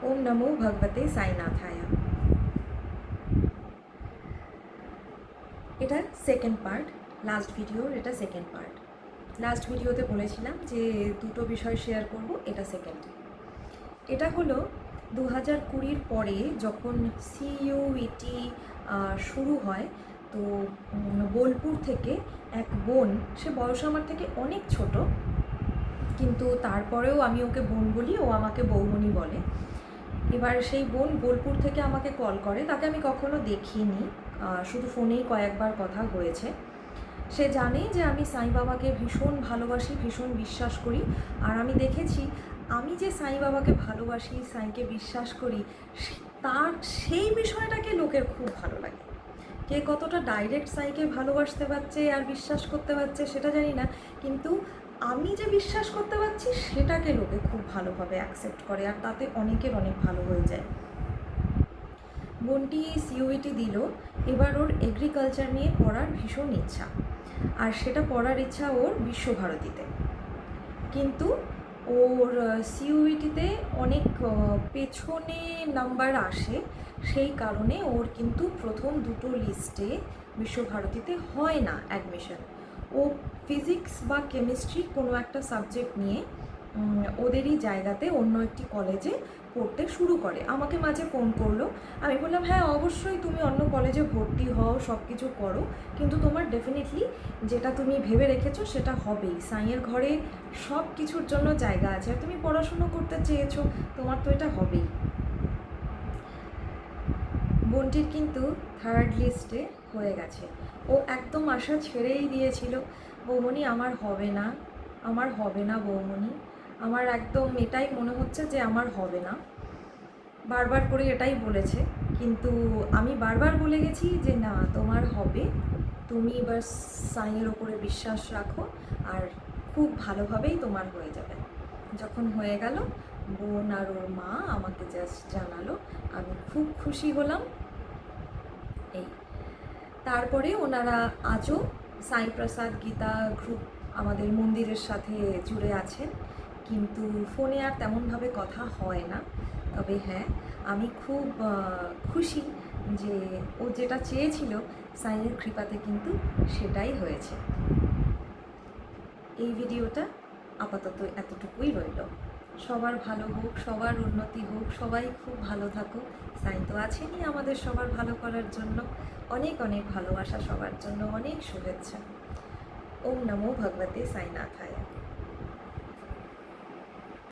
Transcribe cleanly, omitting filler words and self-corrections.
ওম নমো ভগবতে সাইনাথায়। এটা second part, last ভিডিওর এটা সেকেন্ড পার্ট। লাস্ট ভিডিওতে বলেছিলাম যে দুটো বিষয় শেয়ার করব, এটা সেকেন্ড। এটা হলো 2020 পরে যখন সিইউইটি শুরু হয়, তো বোলপুর থেকে এক বোন, সে বয়স আমার থেকে অনেক ছোট, কিন্তু তারপরেও আমি ওকে বোন বলি, ও আমাকে বৌমনি বলে। এবার সেই বোন বোলপুর থেকে আমাকে কল করে, তাকে আমি কখনো দেখিনি, শুধু ফোনেই কয়েকবার কথা হয়েছে। সে জানে যে আমি সাই বাবাকে ভীষণ ভালোবাসি, ভীষণ বিশ্বাস করি। আর আমি দেখেছি, আমি যে সাই বাবাকে ভালোবাসি, সাইকে বিশ্বাস করি, তার সেই বিষয়টাকে লোকের খুব ভালো লাগে। কে কতটা ডাইরেক্ট সাইকে ভালোবাসতে পারছে আর বিশ্বাস করতে পারছে সেটা জানি না, কিন্তু আমি যে বিশ্বাস করতে পারছি সেটাকে লোকে খুব ভালোভাবে অ্যাকসেপ্ট করে, আর তাতে অনেকের অনেক ভালো হয়ে যায়। বোনটি সিইউইটি দিল, এবার ওর এগ্রিকালচার নিয়ে পড়ার ভীষণ ইচ্ছা, আর সেটা পড়ার ইচ্ছা ওর বিশ্বভারতীতে। কিন্তু ওর সিইউইটিতে অনেক পেছনে নাম্বার আসে, সেই কারণে ওর কিন্তু প্রথম দুটো লিস্টে বিশ্বভারতীতে হয় না অ্যাডমিশন। ও ফিজিক্স বা কেমিস্ট্রি কোনো একটা সাবজেক্ট নিয়ে ওদেরই জায়গাতে অন্য একটি কলেজে পড়তে শুরু করে। আমাকে মাঝে ফোন করলো, আমি বললাম হ্যাঁ অবশ্যই তুমি অন্য কলেজে ভর্তি হও, সব কিছু করো, কিন্তু তোমার ডেফিনেটলি যেটা তুমি ভেবে রেখেছো সেটা হবেই। সাইয়ের ঘরে সব কিছুর জন্য জায়গা আছে, আর তুমি পড়াশুনো করতে চেয়েছো, তোমার তো এটা হবেই। বোনটির কিন্তু থার্ড লিস্টে হয়ে গেছে। ও একদম আশা ছেড়েই দিয়েছিল, বৌমনি আমার হবে না, আমার হবে না বৌমনি, আমার একদম এটাই মনে হচ্ছে যে আমার হবে না, বারবার করে এটাই বলেছে। কিন্তু আমি বারবার বলে গেছি যে না, তোমার হবে, তুমি এবার সাইয়ের ওপরে বিশ্বাস রাখো, আর খুব ভালোভাবেই তোমার হয়ে যাবে। যখন হয়ে গেল, বোন আর ওর মা আমাকে জাস্ট জানালো, আমি খুব খুশি হলাম। এই তারপরে ওনারা আজও সাই প্রসাদ গীতা গ্রুপ আমাদের মন্দিরের সাথে জুড়ে আছেন, কিন্তু ফোনে আর তেমনভাবে কথা হয় না। তবে হ্যাঁ, আমি খুব খুশি যে ও যেটা চেয়েছিল সাইয়ের কৃপাতে কিন্তু সেটাই হয়েছে। এই ভিডিওটা আপাতত এতটুকুই রইল। সবার ভালো হোক, সবার উন্নতি হোক, সবাই খুব ভালো থাকুক। সাই তো আছেনই আমাদের সবার ভালো করার জন্য। অনেক অনেক ভালোবাসা সবার জন্য, অনেক শুভেচ্ছা। ওম নমো ভগবতে সাইনাথায়।